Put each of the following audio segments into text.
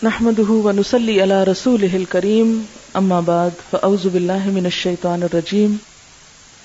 نحمده ونصلي على رسوله الكريم اما بعد فاعوذ بالله من الشيطان الرجيم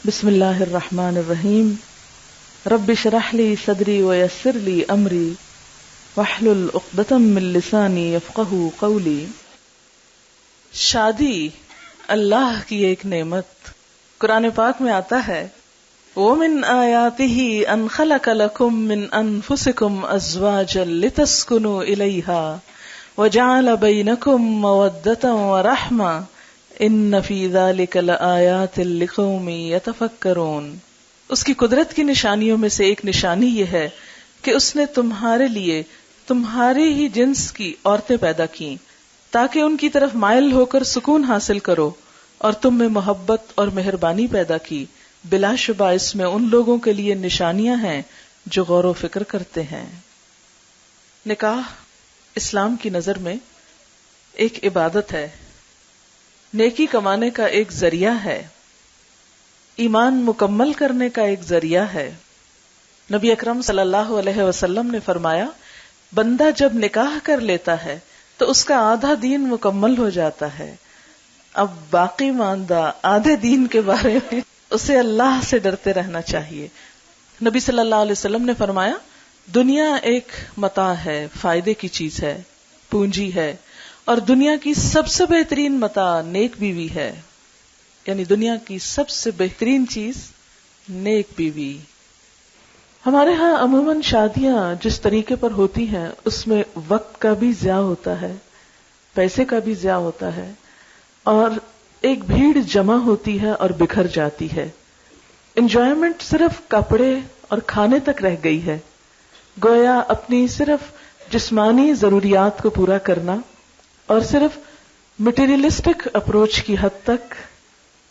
بسم الله الرحمن الرحيم رب اشرح لي صدري ويسر لي امري واحلل عقدة من لساني يفقهوا قولي. شادی اللہ کی ایک نعمت. قرآن پاک میں آتا ہے وَمِنْ آيَاتِهِ أَنْ خَلَقَ لَكُم مِّنْ أَنفُسِكُمْ أَزْوَاجًا لِتَسْكُنُوا إِلَيْهَا وَجَعَلَ بَيْنَكُم مَّوَدَّةً وَرَحْمَةً إِنَّ فِي ذَلِكَ لَآيَاتٍ لِقَوْمٍ يَتَفَكَّرُونَ. اس کی قدرت کی نشانیوں میں سے ایک نشانی یہ ہے کہ اس نے تمہارے لیے تمہاری ہی جنس کی عورتیں پیدا کیں تاکہ ان کی طرف مائل ہو کر سکون حاصل کرو، اور تم میں محبت اور مہربانی پیدا کی. بلا شبہ اس میں ان لوگوں کے لیے نشانیاں ہیں جو غور و فکر کرتے ہیں. نکاح اسلام کی نظر میں ایک عبادت ہے، نیکی کمانے کا ایک ذریعہ ہے، ایمان مکمل کرنے کا ایک ذریعہ ہے. نبی اکرم صلی اللہ علیہ وسلم نے فرمایا بندہ جب نکاح کر لیتا ہے تو اس کا آدھا دین مکمل ہو جاتا ہے. اب باقی ماندہ آدھے دین کے بارے میں اسے اللہ سے ڈرتے رہنا چاہیے. نبی صلی اللہ علیہ وسلم نے فرمایا دنیا ایک متاع ہے، فائدے کی چیز ہے، پونجی ہے، اور دنیا کی سب سے بہترین متاع نیک بیوی ہے. یعنی دنیا کی سب سے بہترین چیز نیک بیوی. ہمارے ہاں عموماً شادیاں جس طریقے پر ہوتی ہیں اس میں وقت کا بھی ضیاع ہوتا ہے، پیسے کا بھی ضیاع ہوتا ہے، اور ایک بھیڑ جمع ہوتی ہے اور بکھر جاتی ہے. انجوائمنٹ صرف کپڑے اور کھانے تک رہ گئی ہے. گویا اپنی صرف جسمانی ضروریات کو پورا کرنا اور صرف مٹیریلسٹک اپروچ کی حد تک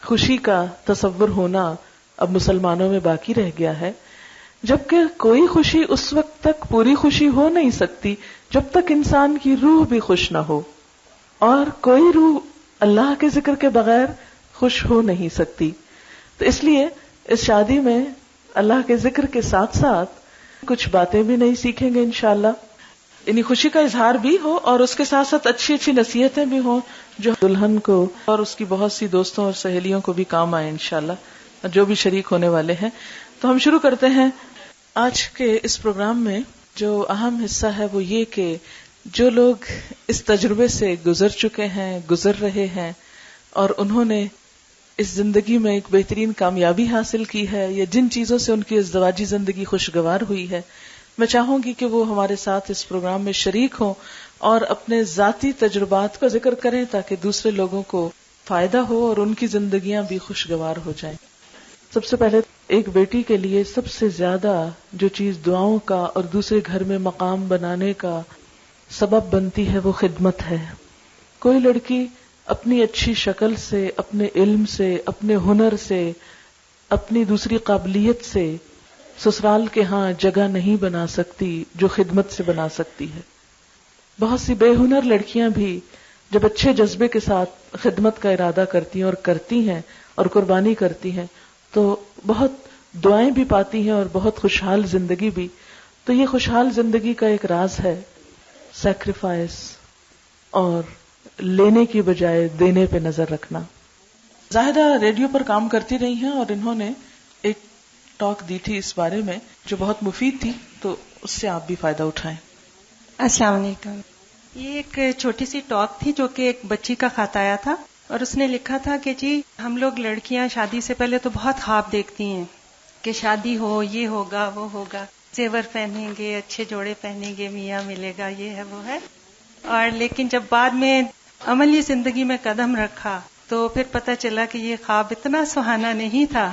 خوشی کا تصور ہونا اب مسلمانوں میں باقی رہ گیا ہے. جبکہ کوئی خوشی اس وقت تک پوری خوشی ہو نہیں سکتی جب تک انسان کی روح بھی خوش نہ ہو، اور کوئی روح اللہ کے ذکر کے بغیر خوش ہو نہیں سکتی. تو اس لیے اس شادی میں اللہ کے ذکر کے ساتھ ساتھ کچھ باتیں بھی نہیں سیکھیں گے انشاءاللہ. یعنی خوشی کا اظہار بھی ہو اور اس کے ساتھ ساتھ اچھی اچھی نصیحتیں بھی ہوں جو دلہن کو اور اس کی بہت سی دوستوں اور سہیلیوں کو بھی کام آئے انشاءاللہ، جو بھی شریک ہونے والے ہیں. تو ہم شروع کرتے ہیں. آج کے اس پروگرام میں جو اہم حصہ ہے وہ یہ کہ جو لوگ اس تجربے سے گزر چکے ہیں، گزر رہے ہیں، اور انہوں نے اس زندگی میں ایک بہترین کامیابی حاصل کی ہے یا جن چیزوں سے ان کی ازدواجی زندگی خوشگوار ہوئی ہے، میں چاہوں گی کہ وہ ہمارے ساتھ اس پروگرام میں شریک ہوں اور اپنے ذاتی تجربات کا ذکر کریں تاکہ دوسرے لوگوں کو فائدہ ہو اور ان کی زندگیاں بھی خوشگوار ہو جائیں. سب سے پہلے ایک بیٹی کے لیے سب سے زیادہ جو چیز دعاؤں کا اور دوسرے گھر میں مقام بنانے کا سبب بنتی ہے وہ خدمت ہے. کوئی لڑکی اپنی اچھی شکل سے، اپنے علم سے، اپنے ہنر سے، اپنی دوسری قابلیت سے سسرال کے ہاں جگہ نہیں بنا سکتی جو خدمت سے بنا سکتی ہے. بہت سی بے ہنر لڑکیاں بھی جب اچھے جذبے کے ساتھ خدمت کا ارادہ کرتی ہیں اور کرتی ہیں اور قربانی کرتی ہیں تو بہت دعائیں بھی پاتی ہیں اور بہت خوشحال زندگی بھی. تو یہ خوشحال زندگی کا ایک راز ہے سیکریفائس اور لینے کی بجائے دینے پہ نظر رکھنا. زاہدہ ریڈیو پر کام کرتی رہی ہیں اور انہوں نے ایک ٹاک دی تھی اس بارے میں جو بہت مفید تھی، تو اس سے آپ بھی فائدہ اٹھائیں. السلام علیکم. یہ ایک چھوٹی سی ٹاک تھی جو کہ ایک بچی کا خط آیا تھا، اور اس نے لکھا تھا کہ جی ہم لوگ لڑکیاں شادی سے پہلے تو بہت خواب دیکھتی ہیں کہ شادی ہو، یہ ہوگا وہ ہوگا، زیور پہنیں گے، اچھے جوڑے پہنیں گے، میاں ملے گا، یہ ہے وہ ہے. اور لیکن جب بعد میں عملی زندگی میں قدم رکھا تو پھر پتہ چلا کہ یہ خواب اتنا سہانا نہیں تھا.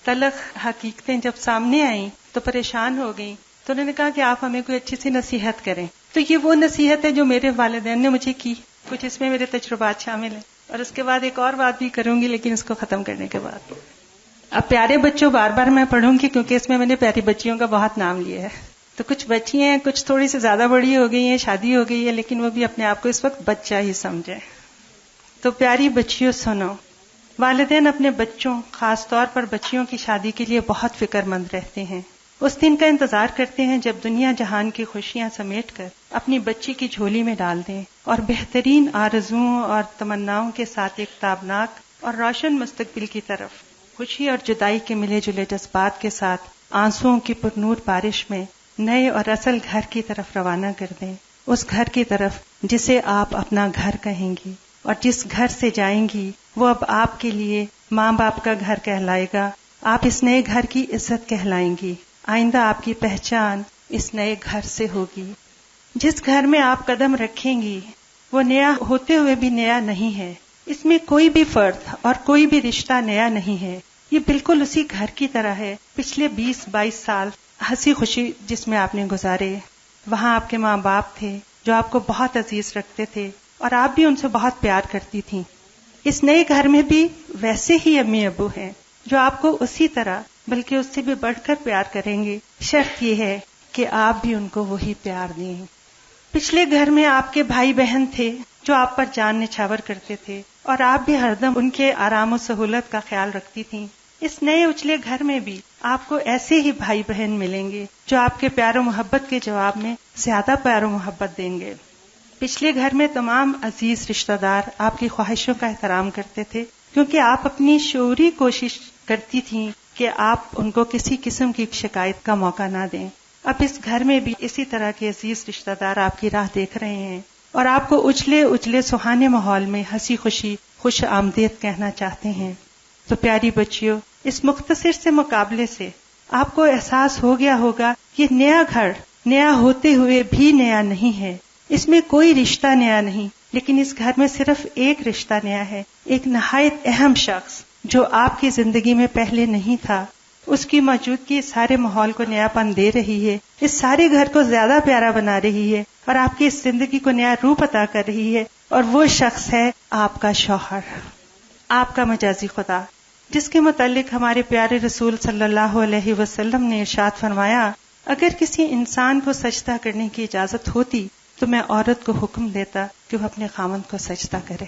تلخ حقیقتیں جب سامنے آئیں تو پریشان ہو گئیں. تو انہوں نے کہا کہ آپ ہمیں کوئی اچھی سی نصیحت کریں. تو یہ وہ نصیحت ہے جو میرے والدین نے مجھے کی، کچھ اس میں میرے تجربات شامل ہیں، اور اس کے بعد ایک اور بات بھی کروں گی لیکن اس کو ختم کرنے کے بعد. اب پیارے بچوں بار بار میں پڑھوں گی کیونکہ اس میں نے پیاری بچیوں کا بہت نام لیا ہے. تو کچھ بچی ہیں، کچھ تھوڑی سی زیادہ بڑی ہو گئی ہیں، شادی ہو گئی ہے، لیکن وہ بھی اپنے آپ کو اس وقت بچہ ہی سمجھے. تو پیاری بچیوں سنو، والدین اپنے بچوں، خاص طور پر بچیوں کی شادی کے لیے بہت فکر مند رہتے ہیں. اس دن کا انتظار کرتے ہیں جب دنیا جہان کی خوشیاں سمیٹ کر اپنی بچی کی جھولی میں ڈال دیں اور بہترین آرزوؤں اور تمناؤں کے ساتھ ایک تابناک اور روشن مستقبل کی طرف خوشی اور جدائی کے ملے جلے جذبات کے ساتھ آنسوؤں کی پرنور بارش میں نئے اور اصل گھر کی طرف روانہ کر دیں، اس گھر کی طرف جسے آپ اپنا گھر کہیں گی، اور جس گھر سے جائیں گی وہ اب آپ کے لیے ماں باپ کا گھر کہلائے گا۔ آپ اس نئے گھر کی عزت کہلائیں گی، آئندہ آپ کی پہچان اس نئے گھر سے ہوگی۔ جس گھر میں آپ قدم رکھیں گی وہ نیا ہوتے ہوئے بھی نیا نہیں ہے، اس میں کوئی بھی فرد اور کوئی بھی رشتہ نیا نہیں ہے، یہ بالکل اسی گھر کی طرح ہے۔ پچھلے 20-22 سال ہنسی خوشی جس میں آپ نے گزارے، وہاں آپ کے ماں باپ تھے جو آپ کو بہت عزیز رکھتے تھے اور آپ بھی ان سے بہت پیار کرتی تھیں۔ اس نئے گھر میں بھی ویسے ہی امی ابو ہیں جو آپ کو اسی طرح بلکہ اس سے بھی بڑھ کر پیار کریں گے، شرط یہ ہے کہ آپ بھی ان کو وہی پیار دیں۔ پچھلے گھر میں آپ کے بھائی بہن تھے جو آپ پر جان نچھاور کرتے تھے اور آپ بھی ہردم ان کے آرام و سہولت کا خیال رکھتی تھیں۔ اس نئے اجلے گھر میں بھی آپ کو ایسے ہی بھائی بہن ملیں گے جو آپ کے پیار و محبت کے جواب میں زیادہ پیار و محبت دیں گے۔ پچھلے گھر میں تمام عزیز رشتہ دار آپ کی خواہشوں کا احترام کرتے تھے کیونکہ آپ اپنی شعوری کوشش کرتی تھیں کہ آپ ان کو کسی قسم کی شکایت کا موقع نہ دیں۔ اب اس گھر میں بھی اسی طرح کے عزیز رشتہ دار آپ کی راہ دیکھ رہے ہیں اور آپ کو اجلے سہانے ماحول میں ہنسی خوشی خوش آمدید کہنا چاہتے ہیں۔ تو پیاری بچیوں، اس مختصر سے مقابلے سے آپ کو احساس ہو گیا ہوگا کہ نیا گھر نیا ہوتے ہوئے بھی نیا نہیں ہے، اس میں کوئی رشتہ نیا نہیں، لیکن اس گھر میں صرف ایک رشتہ نیا ہے، ایک نہایت اہم شخص جو آپ کی زندگی میں پہلے نہیں تھا۔ اس کی موجودگی اس سارے ماحول کو نیا پن دے رہی ہے، اس سارے گھر کو زیادہ پیارا بنا رہی ہے اور آپ کی اس زندگی کو نیا روپ عطا کر رہی ہے، اور وہ شخص ہے آپ کا شوہر، آپ کا مجازی خدا، جس کے متعلق ہمارے پیارے رسول صلی اللہ علیہ وسلم نے ارشاد فرمایا، اگر کسی انسان کو سجدہ کرنے کی اجازت ہوتی تو میں عورت کو حکم دیتا کہ وہ اپنے خاوند کو سجدہ کرے۔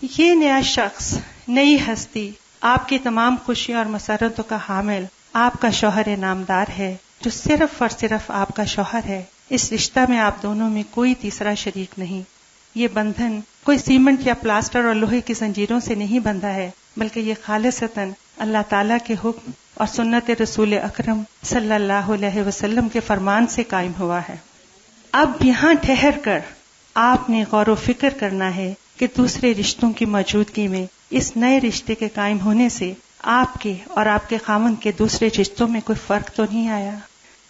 یہ نیا شخص، نئی ہستی، آپ کی تمام خوشیوں اور مسرتوں کا حامل آپ کا شوہر نامدار ہے، جو صرف اور صرف آپ کا شوہر ہے۔ اس رشتہ میں آپ دونوں میں کوئی تیسرا شریک نہیں۔ یہ بندھن کوئی سیمنٹ یا پلاسٹر اور لوہے کی زنجیروں سے نہیں بندھا ہے، بلکہ یہ خالصتاً اللہ تعالیٰ کے حکم اور سنت رسول اکرم صلی اللہ علیہ وسلم کے فرمان سے قائم ہوا ہے۔ اب یہاں ٹھہر کر آپ نے غور و فکر کرنا ہے کہ دوسرے رشتوں کی موجودگی میں اس نئے رشتے کے قائم ہونے سے آپ کے اور آپ کے خاوند کے دوسرے رشتوں میں کوئی فرق تو نہیں آیا۔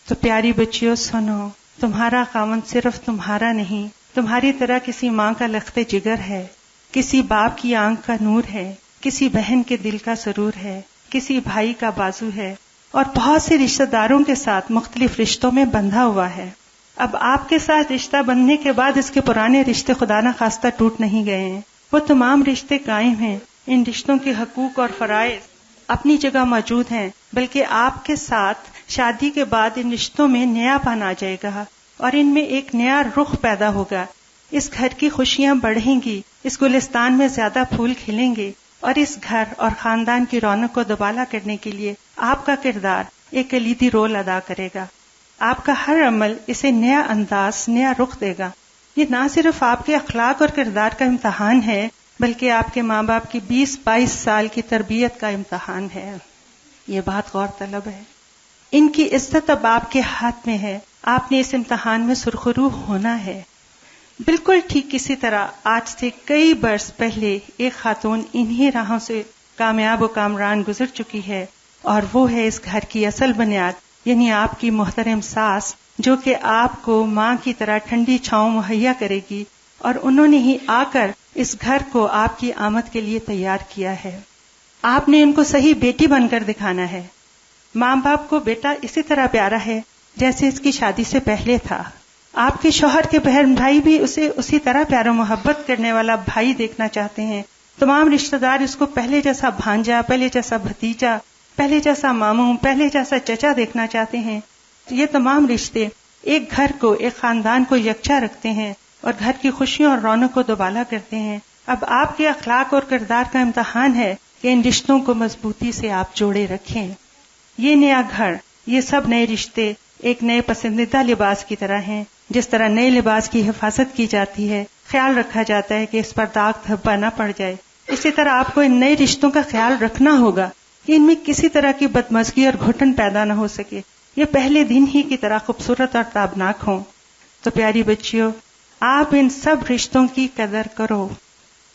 تو پیاری بچیوں سنو، تمہارا خاوند صرف تمہارا نہیں، تمہاری طرح کسی ماں کا لخت جگر ہے، کسی باپ کی آنکھ کا نور ہے، کسی بہن کے دل کا سرور ہے، کسی بھائی کا بازو ہے، اور بہت سے رشتہ داروں کے ساتھ مختلف رشتوں میں بندھا ہوا ہے۔ اب آپ کے ساتھ رشتہ بندھنے کے بعد اس کے پرانے رشتے خدا نہ خواستہ ٹوٹ نہیں گئے ہیں، وہ تمام رشتے قائم ہیں۔ ان رشتوں کے حقوق اور فرائض اپنی جگہ موجود ہیں، بلکہ آپ کے ساتھ شادی کے بعد ان رشتوں میں نیا پن آ جائے گا اور ان میں ایک نیا رخ پیدا ہوگا۔ اس گھر کی خوشیاں بڑھیں گی، اس گلستان میں زیادہ پھول کھلیں گے، اور اس گھر اور خاندان کی رونق کو دوبالا کرنے کے لیے آپ کا کردار ایک کلیدی رول ادا کرے گا۔ آپ کا ہر عمل اسے نیا انداز، نیا رخ دے گا۔ یہ نہ صرف آپ کے اخلاق اور کردار کا امتحان ہے، بلکہ آپ کے ماں باپ کی 20-22 سال کی تربیت کا امتحان ہے۔ یہ بات غور طلب ہے۔ ان کی عزت اب آپ کے ہاتھ میں ہے، آپ نے اس امتحان میں سرخرو ہونا ہے۔ بالکل ٹھیک اسی طرح آج سے کئی برس پہلے ایک خاتون انہی راہوں سے کامیاب و کامران گزر چکی ہے، اور وہ ہے اس گھر کی اصل بنیاد، یعنی آپ کی محترم ساس، جو کہ آپ کو ماں کی طرح ٹھنڈی چھاؤں مہیا کرے گی، اور انہوں نے ہی آ کر اس گھر کو آپ کی آمد کے لیے تیار کیا ہے۔ آپ نے ان کو صحیح بیٹی بن کر دکھانا ہے۔ ماں باپ کو بیٹا اسی طرح پیارا ہے جیسے اس کی شادی سے پہلے تھا۔ آپ کے شوہر کے بہن بھائی بھی اسے اسی طرح پیار و محبت کرنے والا بھائی دیکھنا چاہتے ہیں۔ تمام رشتہ دار اس کو پہلے جیسا بھانجا، پہلے جیسا بھتیجا، پہلے جیسا ماموں، پہلے جیسا چچا دیکھنا چاہتے ہیں۔ یہ تمام رشتے ایک گھر کو، ایک خاندان کو یکجا رکھتے ہیں اور گھر کی خوشیوں اور رونق کو دوبالا کرتے ہیں۔ اب آپ کے اخلاق اور کردار کا امتحان ہے کہ ان رشتوں کو مضبوطی سے آپ جوڑے رکھیں۔ یہ نیا گھر یہ سب نئے رشتے ایک نئے پسندیدہ لباس کی طرح ہیں. جس طرح نئے لباس کی حفاظت کی جاتی ہے، خیال رکھا جاتا ہے کہ اس پر داغ دھبا نہ پڑ جائے، اسی طرح آپ کو ان نئے رشتوں کا خیال رکھنا ہوگا کہ ان میں کسی طرح کی بدمزگی اور گھٹن پیدا نہ ہو سکے، یہ پہلے دن ہی کی طرح خوبصورت اور تابناک ہوں. تو پیاری بچیوں، آپ ان سب رشتوں کی قدر کرو،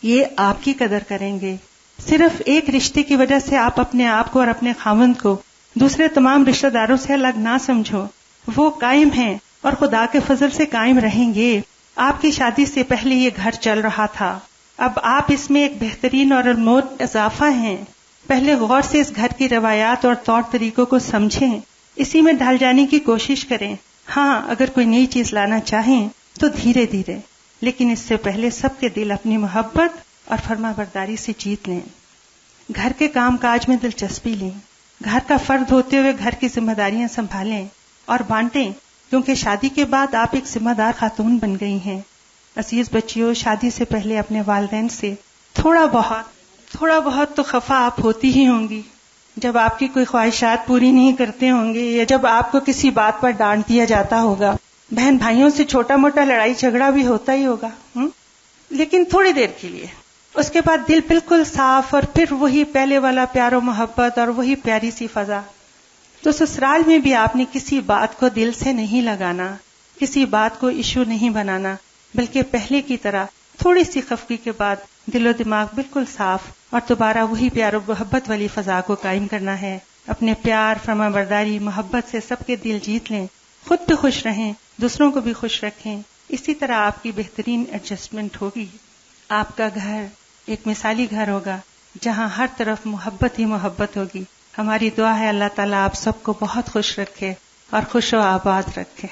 یہ آپ کی قدر کریں گے. صرف ایک رشتے کی وجہ سے آپ اپنے آپ کو اور اپنے خاوند کو دوسرے تمام رشتہ داروں سے الگ نہ سمجھو. وہ قائم ہیں اور خدا کے فضل سے قائم رہیں گے. آپ کی شادی سے پہلے یہ گھر چل رہا تھا، اب آپ اس میں ایک بہترین اور انمول اضافہ ہیں. پہلے غور سے اس گھر کی روایات اور طور طریقوں کو سمجھیں، اسی میں ڈھل جانے کی کوشش کریں. ہاں، اگر کوئی نئی چیز لانا چاہیں تو دھیرے دھیرے، لیکن اس سے پہلے سب کے دل اپنی محبت اور فرما برداری سے جیت لیں. گھر کے کام کاج میں دلچسپی لیں، گھر کا فرد ہوتے ہوئے گھر کی ذمہ داریاں سنبھالیں اور بانٹیں، کیونکہ شادی کے بعد آپ ایک ذمہ دار خاتون بن گئی ہیں. عزیز بچیوں، شادی سے پہلے اپنے والدین سے تھوڑا بہت تو خفا آپ ہوتی ہی ہوں گی، جب آپ کی کوئی خواہشات پوری نہیں کرتے ہوں گے یا جب آپ کو کسی بات پر ڈانٹ دیا جاتا ہوگا. بہن بھائیوں سے چھوٹا موٹا لڑائی جھگڑا بھی ہوتا ہی ہوگا، لیکن تھوڑی دیر کے لیے. اس کے بعد دل بالکل صاف اور پھر وہی پہلے والا پیار و محبت اور وہی پیاری سی فضا. تو سسرال میں بھی آپ نے کسی بات کو دل سے نہیں لگانا، کسی بات کو ایشو نہیں بنانا، بلکہ پہلے کی طرح تھوڑی سی خفگی کے بعد دل و دماغ بالکل صاف اور دوبارہ وہی پیار و محبت والی فضا کو قائم کرنا ہے. اپنے پیار، فرما برداری، محبت سے سب کے دل جیت لیں، خود بھی خوش رہیں، دوسروں کو بھی خوش رکھیں. اسی طرح آپ کی بہترین ایڈجسٹمنٹ ہوگی. آپ کا گھر ایک مثالی گھر ہوگا جہاں ہر طرف محبت ہی محبت ہوگی. ہماری دعا ہے اللہ تعالیٰ آپ سب کو بہت خوش رکھے اور خوش و آباد رکھے.